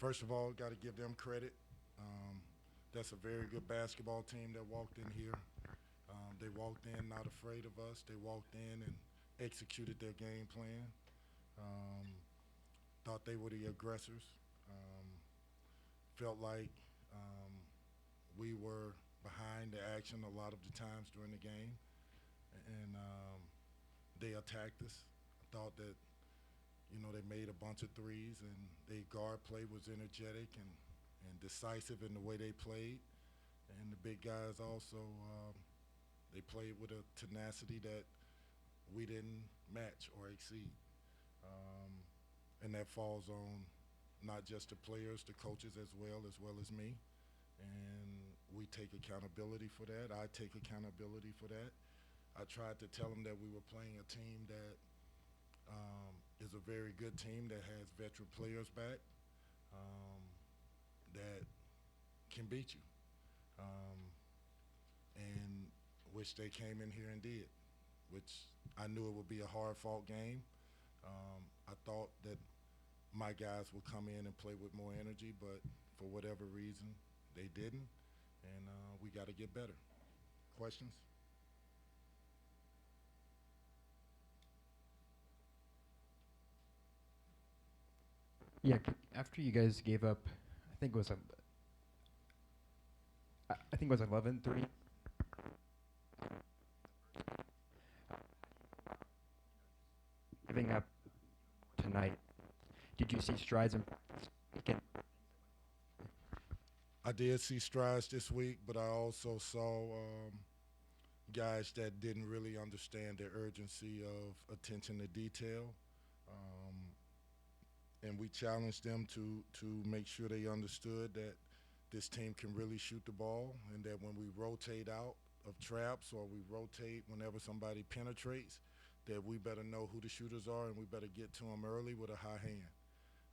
First of all, got to give them credit. Um, that's a very good basketball team that walked in here. They walked in not afraid of us. They walked in and executed their game plan. Um, thought they were the aggressors. Um, felt like um, we were behind the action a lot of the times during the game, and they attacked us. I thought that they made a bunch of threes, and their guard play was energetic and decisive in the way they played. And the big guys also, they played with a tenacity that we didn't match or exceed. Um, and that falls on not just the players, the coaches as well as me. And we take accountability for that. I take accountability for that. I tried to tell them that we were playing a team that is a very good team that has veteran players back, um, that can beat you, um, and which they came in here and did, which I knew it would be a hard-fought game. I thought that my guys would come in and play with more energy, but for whatever reason, they didn't, and we got to get better. Questions? Yeah, after you guys gave up, I think it was I think it was 11-3. Giving up tonight. Did you see strides in again? I did see strides this week, but I also saw guys that didn't really understand the urgency of attention to detail. Um, and we challenged them to make sure they understood that this team can really shoot the ball, and that when we rotate out of traps or we rotate whenever somebody penetrates, that we better know who the shooters are and we better get to them early with a high hand.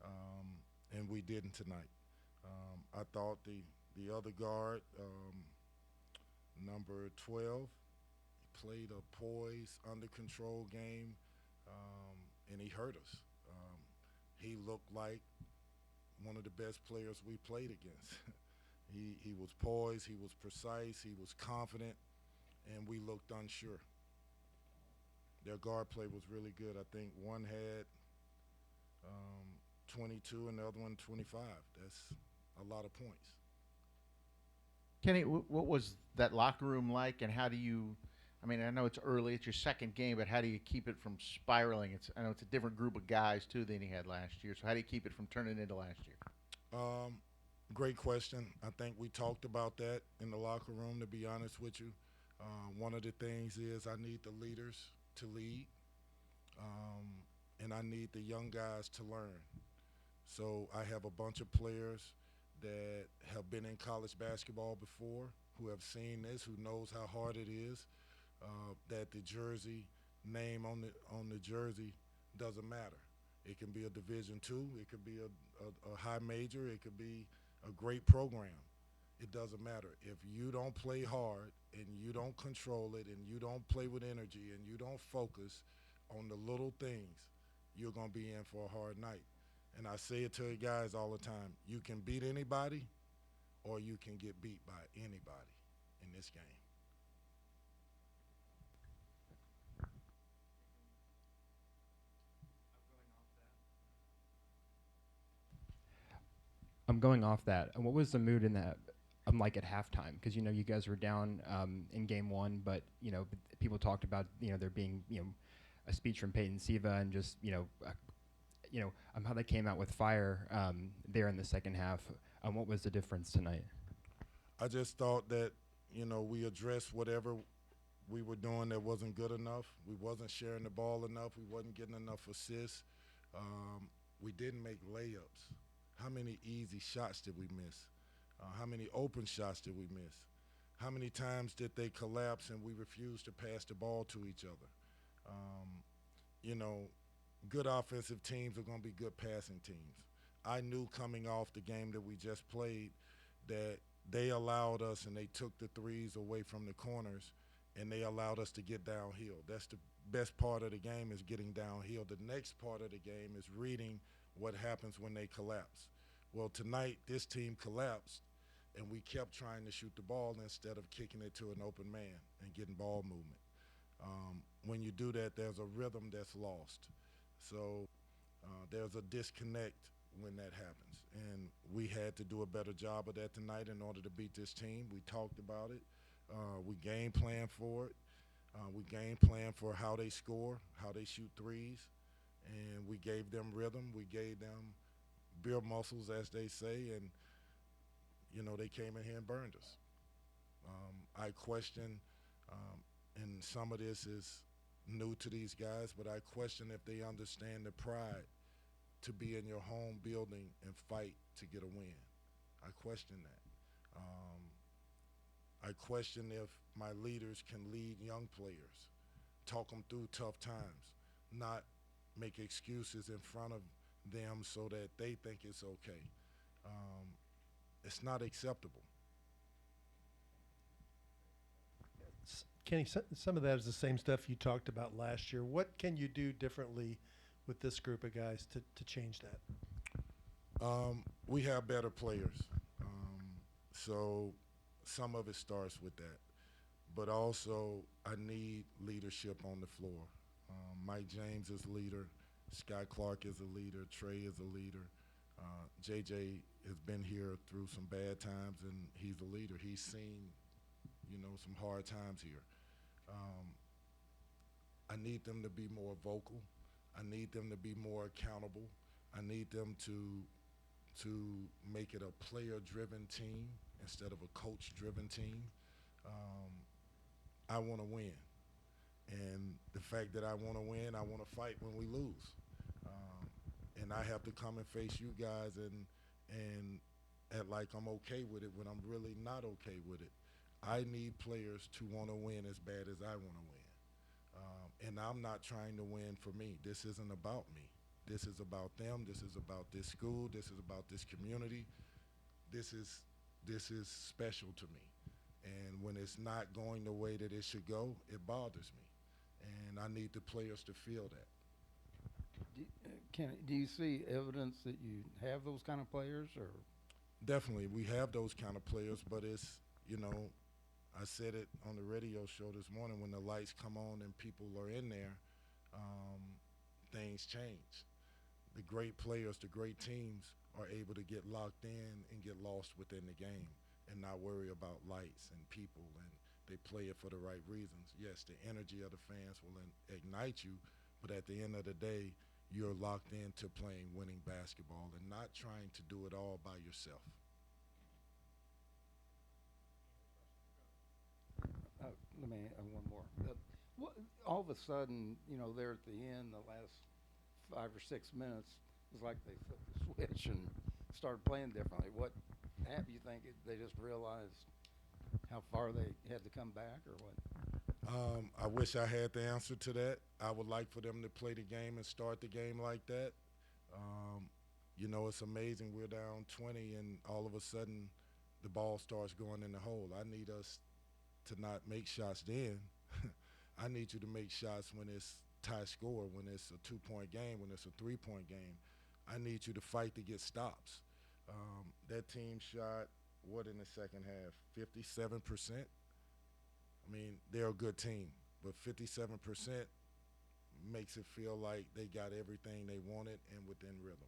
Um, and we didn't tonight. I thought the other guard, number 12, played a poised, under control game, and he hurt us. He looked like one of the best players we played against. He was poised, he was precise, he was confident, and we looked unsure. Their guard play was really good. I think one had 22 and the other one 25. That's a lot of points. Kenny, what was that locker room like, and how do you? I mean, I know it's early; it's your second game, but how do you keep it from spiraling? I know it's a different group of guys too than he had last year. So how do you keep it from turning into last year? Um, Great question. I think we talked about that in the locker room, to be honest with you. One of the things is I need the leaders to lead, um, and I need the young guys to learn. So I have a bunch of players that have been in college basketball before, who have seen this, who knows how hard it is. That the jersey name on the jersey doesn't matter. It can be a Division two, it could be a high major, it could be a great program. It doesn't matter. If you don't play hard and you don't control it and you don't play with energy and you don't focus on the little things, you're going to be in for a hard night. And I say it to the guys all the time. You can beat anybody or you can get beat by anybody in this game. I'm going off that. And what was the mood in that? Like at halftime, because you guys were down in game one, but people talked about there being a speech from Peyton Siva and just how they came out with fire there in the second half. What was the difference tonight? I just thought that, we addressed whatever we were doing that wasn't good enough. We wasn't sharing the ball enough. We wasn't getting enough assists. We didn't make layups. How many easy shots did we miss? How many open shots did we miss? How many times did they collapse and we refused to pass the ball to each other? Um, you know, Good offensive teams are going to be good passing teams. I knew coming off the game that we just played that they allowed us and they took the threes away from the corners and they allowed us to get downhill. That's the best part of the game, is getting downhill. The next part of the game is reading what happens when they collapse. Well, tonight this team collapsed, and we kept trying to shoot the ball instead of kicking it to an open man and getting ball movement. When you do that, there's a rhythm that's lost. So there's a disconnect when that happens. And we had to do a better job of that tonight in order to beat this team. We talked about it. We game plan for it. We game plan for how they score, how they shoot threes, and we gave them rhythm. We gave them beer muscles, as they say, and they came in here and burned us. I question, and some of this is new to these guys, but I question if they understand the pride to be in your home building and fight to get a win. I question that. I question if my leaders can lead young players, talk them through tough times, not make excuses in front of them so that they think it's okay. It's not acceptable. Kenny, some of that is the same stuff you talked about last year. What can you do differently with this group of guys to change that? We have better players, so some of it starts with that. But also, I need leadership on the floor. Mike James is a leader. Scott Clark is a leader. Trey is a leader. JJ has been here through some bad times, and he's a leader. He's seen, some hard times here. I need them to be more vocal. I need them to be more accountable. I need them to make it a player-driven team instead of a coach-driven team. I want to win. And the fact that I want to win, I want to fight when we lose. And I have to come and face you guys and act like I'm okay with it when I'm really not okay with it. I need players to want to win as bad as I want to win. And I'm not trying to win for me. This isn't about me. This is about them. This is about this school. This is about this community. This is special to me. And when it's not going the way that it should go, it bothers me. And I need the players to feel that. Do you see evidence that you have those kind of players, or? Definitely, we have those kind of players, but it's, I said it on the radio show this morning, when the lights come on and people are in there, things change. The great players, the great teams are able to get locked in and get lost within the game and not worry about lights and people, and they play it for the right reasons. Yes, the energy of the fans will ignite you, but at the end of the day, you're locked into playing winning basketball and not trying to do it all by yourself. Let me add one more. All of a sudden, there at the end, the last 5 or 6 minutes, it's like they flipped the switch and started playing differently. What happened? You think they just realized how far they had to come back, or what? I wish I had the answer to that. I would like for them to play the game and start the game like that. It's amazing. We're down 20, and all of a sudden the ball starts going in the hole. I need us to not make shots then. I need you to make shots when it's tie score, when it's a 2-point game, when it's a 3-point game. I need you to fight to get stops. That team shot, what, in the second half? 57%? I mean, they're a good team, but 57% makes it feel like they got everything they wanted and within rhythm.